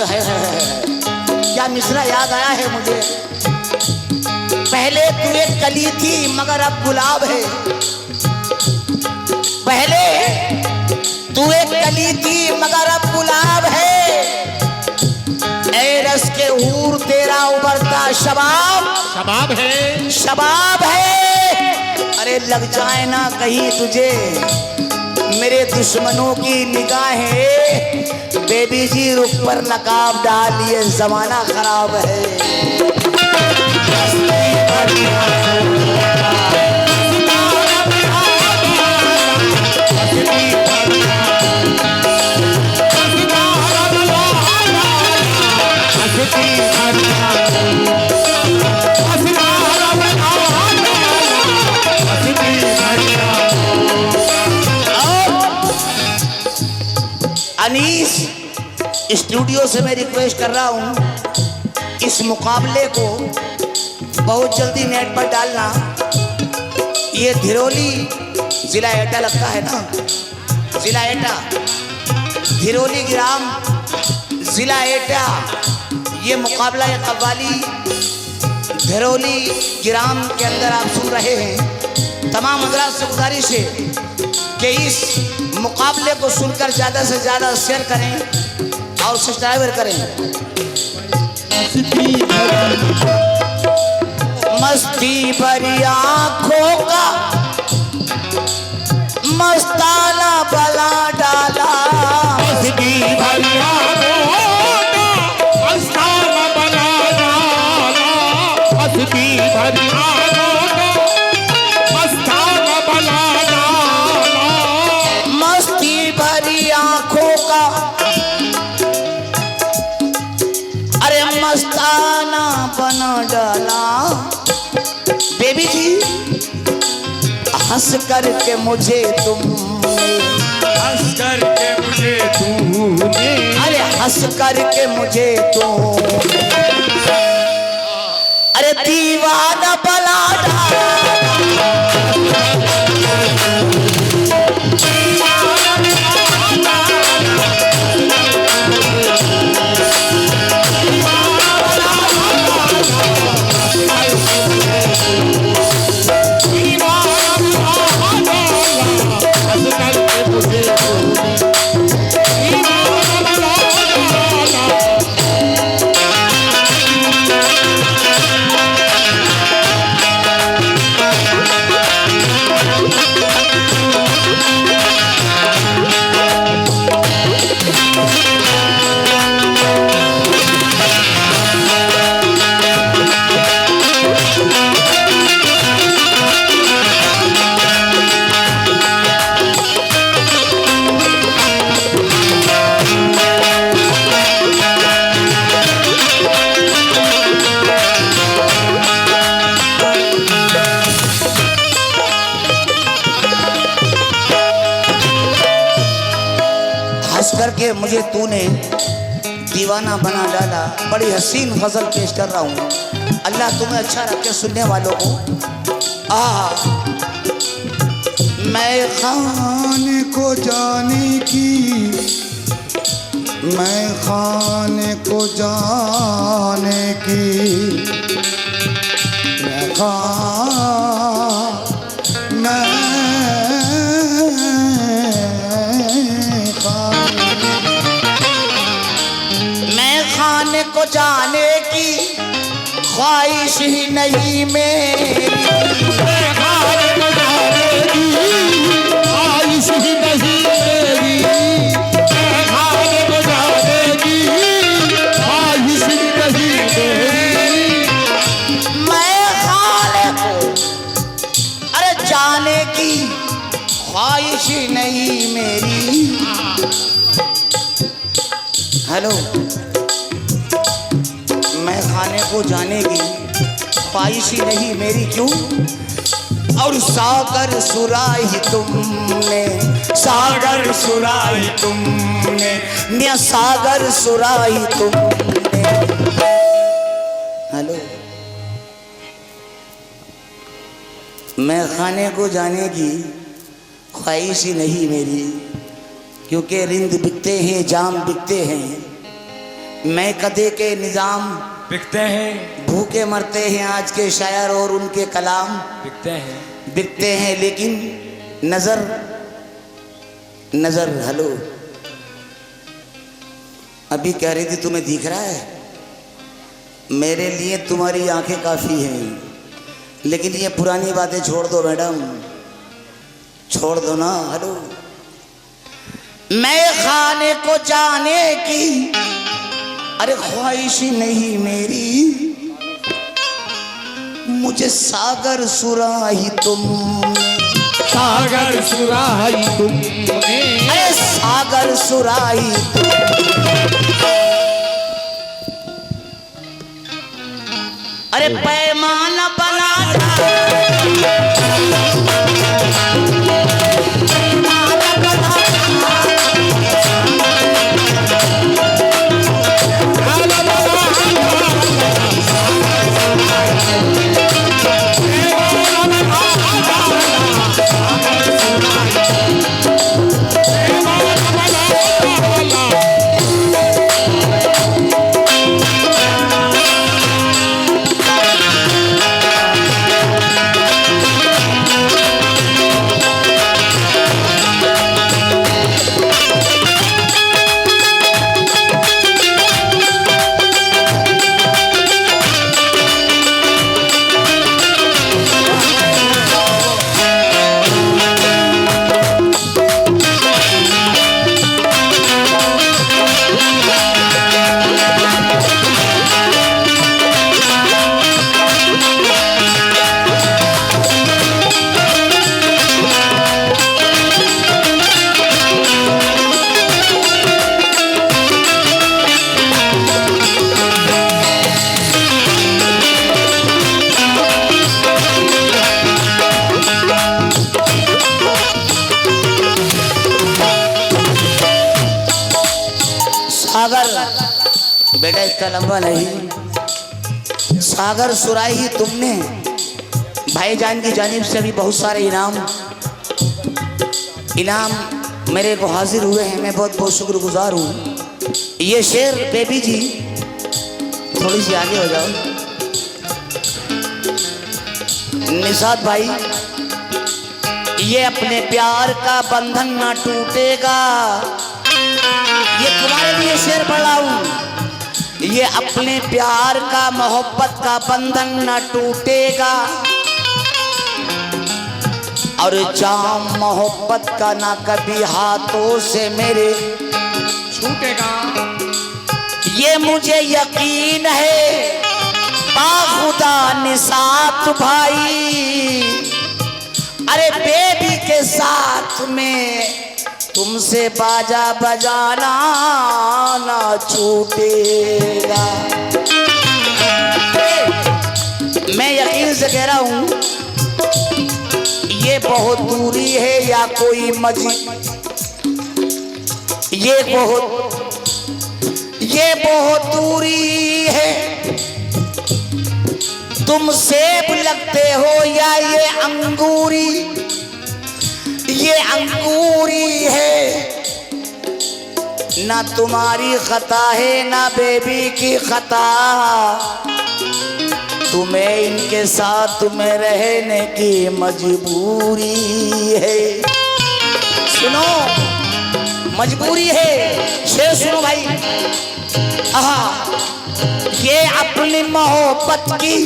क्या मिसरा याद आया है मुझे। पहले तू एक कली थी मगर अब गुलाब है। पहले तू एक कली थी मगर अब गुलाब है। ए रस के हूर तेरा उबरता शबाब शबाब है, शबाब है। अरे लग जाए ना कहीं तुझे मेरे दुश्मनों की निगाहें। बेबी जी रुख पर नकाब डालिए जमाना खराब है। अनीस स्टूडियो से मैं रिक्वेस्ट कर रहा हूँ इस मुकाबले को बहुत जल्दी नेट पर डालना। ये धिरोली जिला एटा लगता है ना, जिला एटा, धिरोली ग्राम जिला एटा। ये मुकाबला ये कव्वाली धिरोली ग्राम के अंदर आप सुन रहे हैं। तमाम हजरात से गुजारिश है कि इस मुकाबले को सुनकर ज़्यादा से ज़्यादा शेयर करें और सब्सक्राइब करें। मस्ती भरी आँखों का मस्ताना बला डाला। मस्ती भरी आँखों का मस्ताना बला डाला। मस्ती भरी आँखों का मस्ताना बला डाला। मस्ती भरी आँखों का अरे मस्ताना बना डाला। बेबी जी हंस करके मुझे तुमने, हंस करके मुझे तूने, अरे हंस करके मुझे तुमने अरे दीवाना बना डाला। करके मुझे तूने दीवाना बना डाला। बड़ी हसीन गजल पेश कर रहा हूँ। अल्लाह तुम्हें अच्छा रखे सुनने वालों को। मैं खाने को जाने की, मैं खाने को जाने की, मैं खाने को जाने की ख्वाहिश ही नहीं मेरी। मैं खाने को जाने की ख्वाहिश ही नहीं मेरी। मैं खाने को जाने की ख्वाहिश ही नहीं मेरी। मैं खाने को अरे जाने की ख्वाहिश ही नहीं मेरी। हेलो, मैं खाने को जाने की ख्वाहिश ही नहीं मेरी। क्यों? और सागर सुराही तुमने, सागर सुराही तुमने, निया सागर सुराही तुमने। हेलो, मैं खाने को जाने की ख्वाहिश ही नहीं मेरी, क्योंकि रिंद बिकते हैं, जाम बिकते हैं। मैं कदे के निजाम बिकते हैं, भूखे मरते हैं आज के शायर और उनके कलाम बिकते हैं, बिकते हैं, लेकिन नजर नजर हेलो अभी कह रही थी तुम्हें दिख रहा है, मेरे लिए तुम्हारी आंखें काफी हैं, लेकिन ये पुरानी बातें छोड़ दो मैडम, छोड़ दो ना। हेलो मैं खाने को जाने की अरे ख्वाहिश नहीं मेरी, मुझे सागर सुराही तुमने, सागर सुराही तुमने, अरे सागर सुराही अरे पैमाना बना सागर बेटा इतना लंबा नहीं, सागर सुराही तुमने, भाईजान की जानिब से भी बहुत सारे इनाम मेरे को हाजिर हुए हैं, मैं बहुत बहुत शुक्रगुजार हूँ। ये शेर बेबी जी थोड़ी सी आगे हो जाओ, निशात भाई, ये अपने प्यार का बंधन ना टूटेगा, ये तुम्हारे लिए शेर पढ़ा हूं, ये अपने प्यार का मोहब्बत का बंधन न टूटेगा, और जाम मोहब्बत का ना कभी हाथों से मेरे छूटेगा, ये मुझे यकीन है बाखुदा निसात भाई, अरे बेबी के साथ में तुमसे बाजा बजाना ना छूटेगा। मैं यकीन से कह रहा हूं, ये बहुत दूरी है या कोई ये बहुत दूरी है, तुम सेब लगते हो या ये अंगूरी है, ना तुम्हारी खता है ना बेबी की खता, तुम्हें इनके साथ में रहने की मजबूरी है। सुनो, मजबूरी है, शेर सुनो भाई। आहा, ये अपनी मोहब्बत की,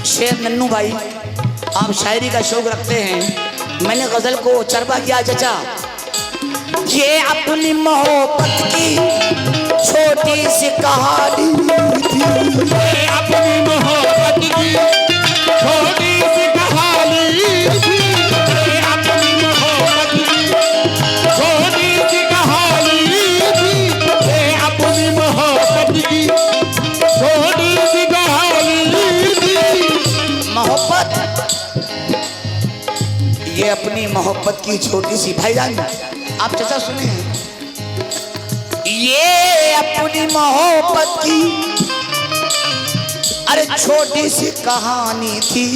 शेर नन्नू भाई आप शायरी का शौक रखते हैं, मैंने गजल को चरबा किया चचा। ये अपनी मोहब्बत की छोटी सी कहानी थी, ये अपनी मोहब्बत की छोटी सी कहानी थी, ये अपनी मोहब्बत की छोटी सी कहानी थी, ये अपनी मोहब्बत की छोटी सी कहानी थी। मोहब्बत, ये अपनी मोहब्बत की छोटी सी, भाईजान आप चचा सुने, ये अपनी मोहब्बत की अरे छोटी सी कहानी थी,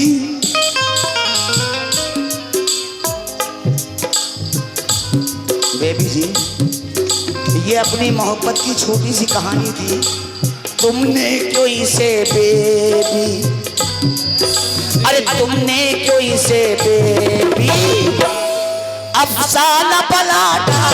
बेबी जी ये अपनी मोहब्बत की छोटी सी कहानी थी। तुमने क्यों इसे बेबी, अरे तुमने क्यों इसे बेबी अफसाना पलाटा।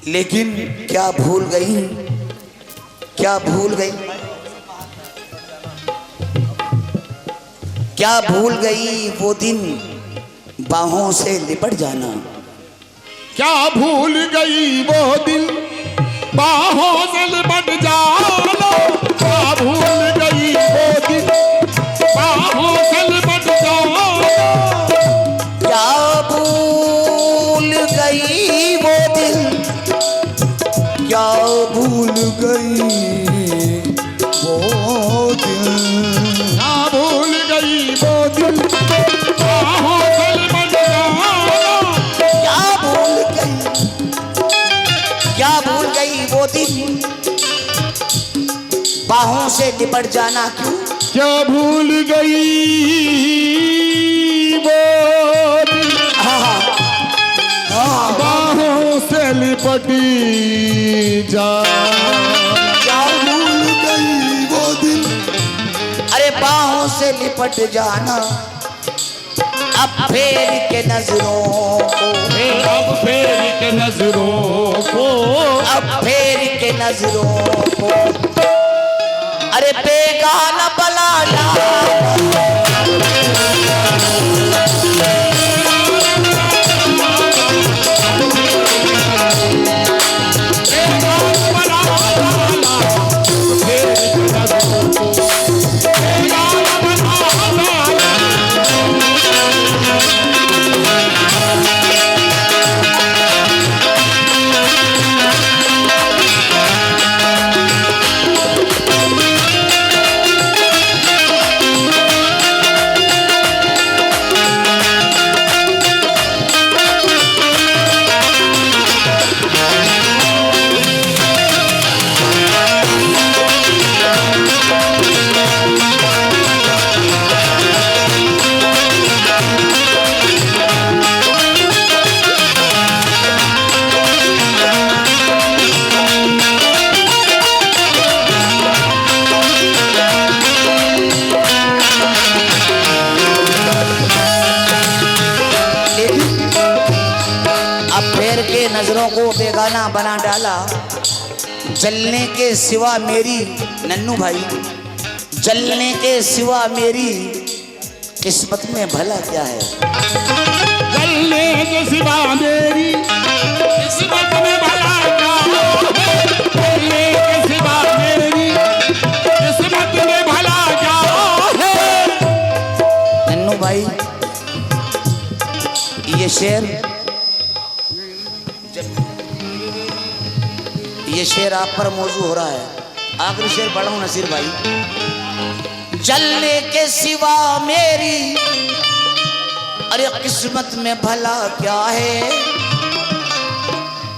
लेकिन क्या भूल गई, क्या भूल गई, क्या भूल गई वो दिन बाहों से लिपट जाना। क्या भूल गई वो दिन बाहों से लिपट जाना। क्या भूल गई वो दिन बाहों से लिपट जाना। क्या भूल गई वो दिन, क्या भूल गई वो दिन, क्या भूल गई वो दिन बाहों से लिपट जाना। क्या भूल गई, क्या भूल गई वो दिन बाहों से लिपट जाना। क्यों क्या भूल गई वो दिन बाहों से लिपटी जा। क्या भूल गई वो दिन, अरे बाहों से लिपट जाना। अब फेर के नजरों को, अब फेर के नजरों को, अब फेर के नजरों को, अरे बेगाना पलाटा। नजरों को बेगाना बना डाला। जलने के सिवा मेरी, नन्नू भाई, जलने के सिवा मेरी किस्मत में भला क्या है। जलने के सिवा मेरी किस्मत में भला क्या है। जलने के सिवा मेरी किस्मत में भला क्या है। नन्नू भाई, ये शेर, ये शेर आप पर मौजू हो रहा है। आखिरी शेर पढ़ा हूं नसीर भाई। जलने के सिवा मेरी, अरे किस्मत में भला क्या है।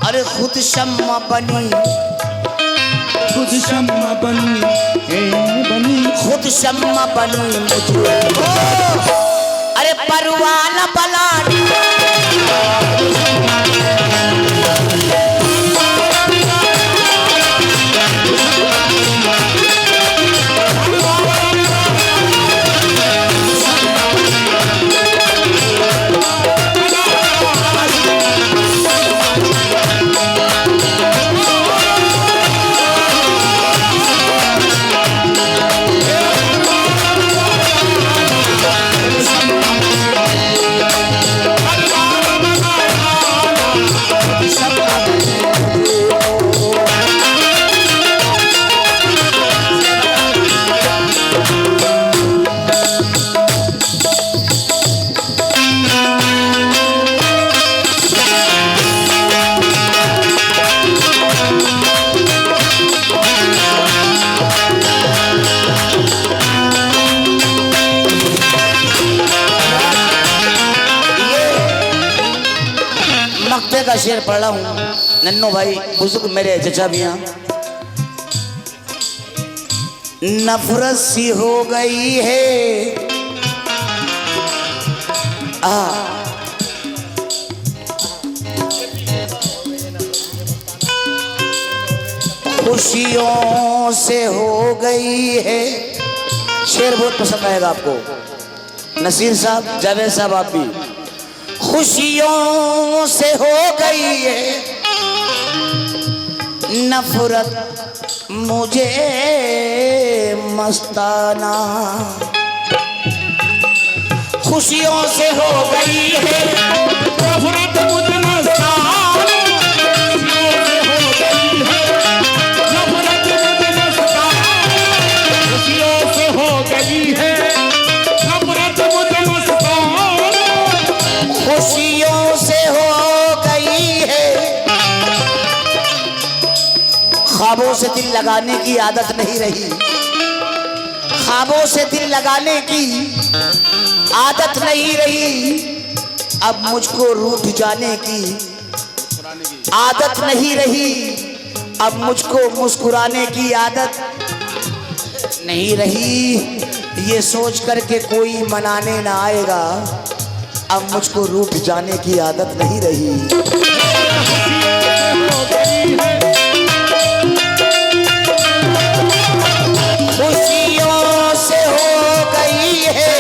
अरे खुद शम्मा बनी, खुद शम्मा बनी, खुद शम्मा बनी मुझे, अरे परवाना पलाट। का शेर पढ़ रहा हूँ। नन्नो भाई बुजुर्ग मेरे चचा भी हैं। नफरत सी हो गई है खुशियों से हो गई है। शेर बहुत पसंद आएगा आपको। नसीर साहब, जावेद साहब, आप भी। खुशियों से हो गई है नफरत मुझे मस्ताना। खुशियों से हो गई है नफरत मुझे मस्ताना। खुशियों से हो गई है नफरत मुझे मस्ताना। खुशियों से हो गई है। ख्वाबों से दिल लगाने की आदत नहीं रही। ख्वाबों से दिल लगाने की आदत नहीं रही। अब मुझको रूठ जाने की आदत नहीं रही। अब मुझको मुस्कुराने की आदत नहीं रही। ये सोच करके कोई मनाने ना आएगा। अब मुझको रूठ जाने की आदत नहीं रही। खुशियों से हो गई है।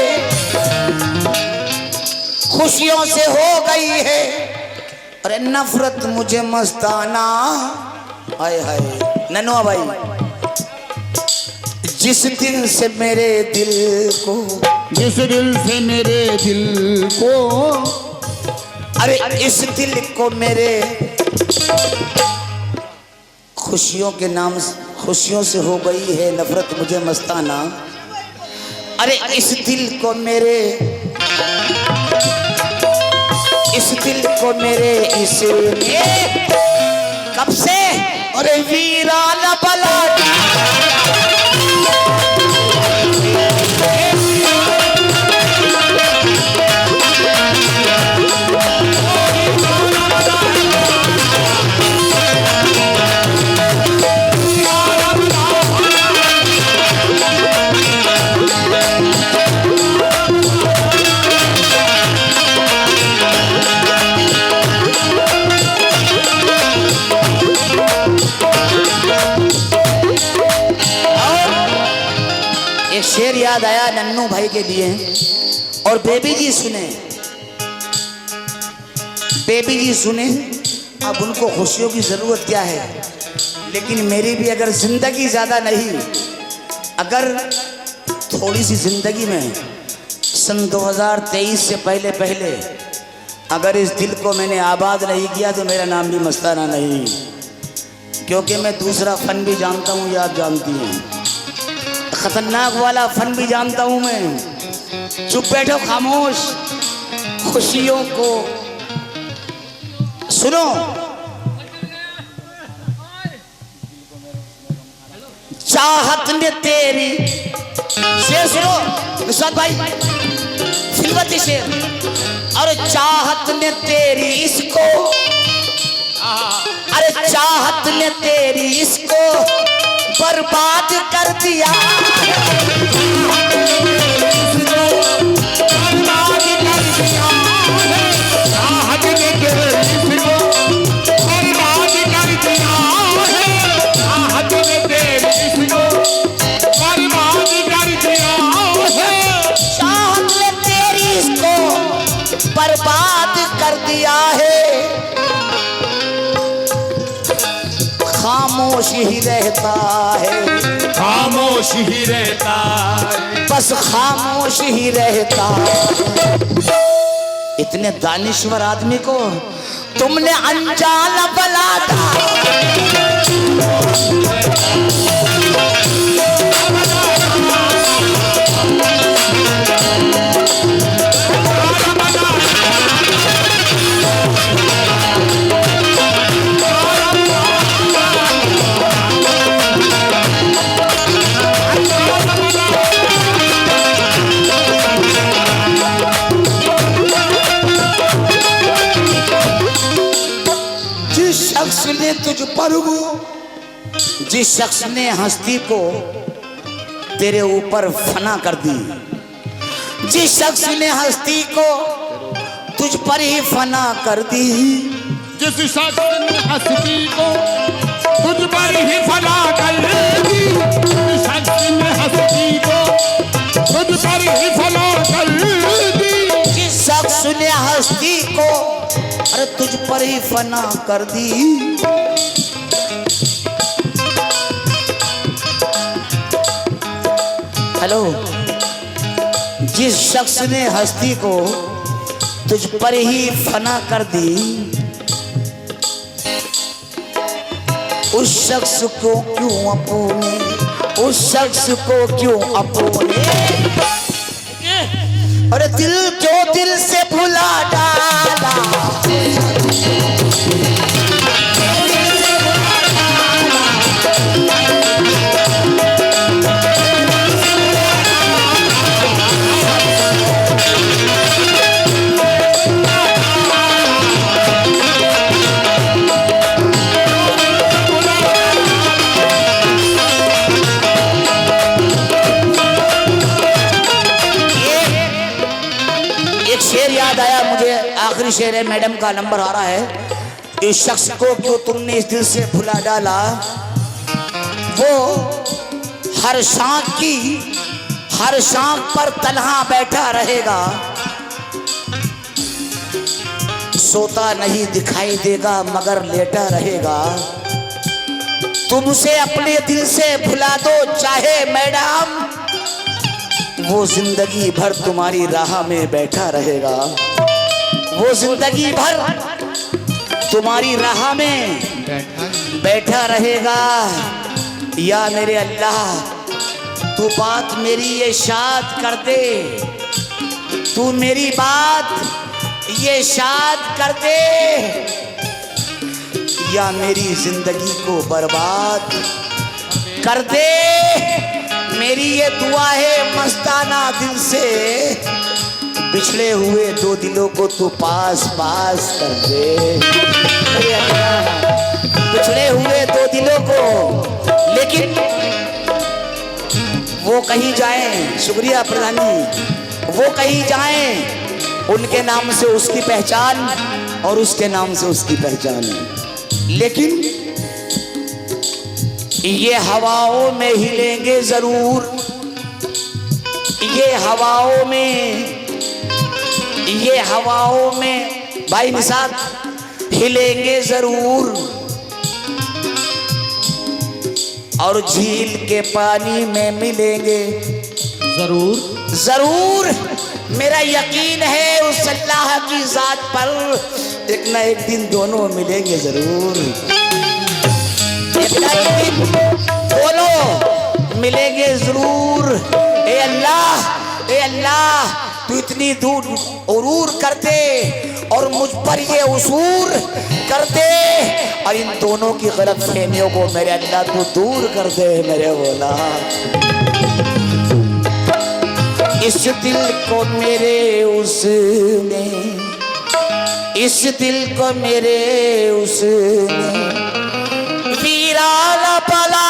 खुशियों से हो गई है। अरे नफरत मुझे मस्ताना। हाय हाय नन्नो भाई, जिस दिल से मेरे दिल को, जिस दिल से मेरे दिल को, अरे इस दिल को मेरे खुशियों के नाम, खुशियों से हो गई है नफरत मुझे मस्ताना। अरे इस दिल को मेरे, इस दिल को मेरे इसने कब से अरे वीराना बला शेर याद आया नन्नू भाई के लिए। और बेबी जी सुने, बेबी जी सुने। अब उनको खुशियों की जरूरत क्या है, लेकिन मेरी भी अगर जिंदगी ज्यादा नहीं, अगर थोड़ी सी जिंदगी में सन 2023 से पहले पहले अगर इस दिल को मैंने आबाद नहीं किया तो मेरा नाम भी मस्ताना नहीं। क्योंकि मैं दूसरा फन भी जानता हूँ, या आप जानती हैं, खतरनाक वाला फन भी जानता हूं मैं। चुप बैठो खामोश, खुशियों को सुनो। चाहत ने तेरी, शेर सुनो विश्वास भाई, फिल्मती शेर। और चाहत ने तेरी इसको, अरे चाहत ने तेरी इसको बर्बाद कर दिया। बर्बाद कर दिया है। चाहत ने तेरे इसको बर्बाद कर दिया है। चाहत ने तेरे इसको बर्बाद कर दिया है। चाहत ने तेरी इसको बर्बाद कर दिया है। खामोश ही रहता है, खामोश ही रहता है, बस खामोश ही रहता है। इतने दानिश्वर आदमी को तुमने अनजान बनाता। पर वो जिस शख्स ने हस्ती को तेरे ऊपर फना कर दी, जिस शख्स ने हस्ती को तुझ पर ही फना कर दी, जिस शख्स ने हस्ती को तुझ पर ही फना कर दी, जिस शख्स ने हस्ती को तुझ पर ही फना कर दी, जिस शख्स ने हस्ती को अरे तुझ पर ही फना कर दी। हेलो, जिस शख्स ने हस्ती को तुझ पर ही फना कर दी, उस शख्स को क्यों अपने, उस शख्स को क्यों अपने, अरे दिल जो दिल से भुला डाला, शेर याद आया मुझे, आखिरी शेर है, मैडम का नंबर आ रहा है। इस शख्स को क्यों तुमने इस दिल से भुला डाला, वो हर शाम पर तन्हा बैठा रहेगा, सोता नहीं दिखाई देगा मगर लेटा रहेगा। तुमसे अपने दिल से भुला दो चाहे मैडम, वो जिंदगी भर तुम्हारी राह में बैठा रहेगा, वो जिंदगी भर तुम्हारी राह में बैठा रहेगा। या मेरे अल्लाह, तू बात मेरी ये शाद कर दे, तू मेरी बात ये शाद कर दे, या मेरी जिंदगी को बर्बाद कर दे। मेरी ये दुआ है मस्ताना दिल से, बिछड़े हुए दो दिलों को तू पास पास कर दे। बिछड़े हुए दो दिलों को, लेकिन वो कहीं जाएं, शुक्रिया प्रधान जी, वो कहीं जाएं, उनके नाम से उसकी पहचान और उसके नाम से उसकी पहचान, लेकिन ये हवाओं में हिलेंगे जरूर, ये हवाओं में भाई निसार हिलेंगे जरूर, और झील के पानी में मिलेंगे जरूर जरूर। मेरा यकीन है उस अल्लाह की जात पर, एक ना एक दिन दोनों मिलेंगे जरूर, बोलो मिलेंगे जरूर। ए अल्लाह तू इतनी दूर उरूर कर दे और मुझ पर ये उसूर कर दे, और इन दोनों की गलत फहमियों को मेरे अल्लाह तू दूर कर दे मेरे बोला। इस दिल को मेरे उसने, इस दिल को मेरे उसने वीराना बना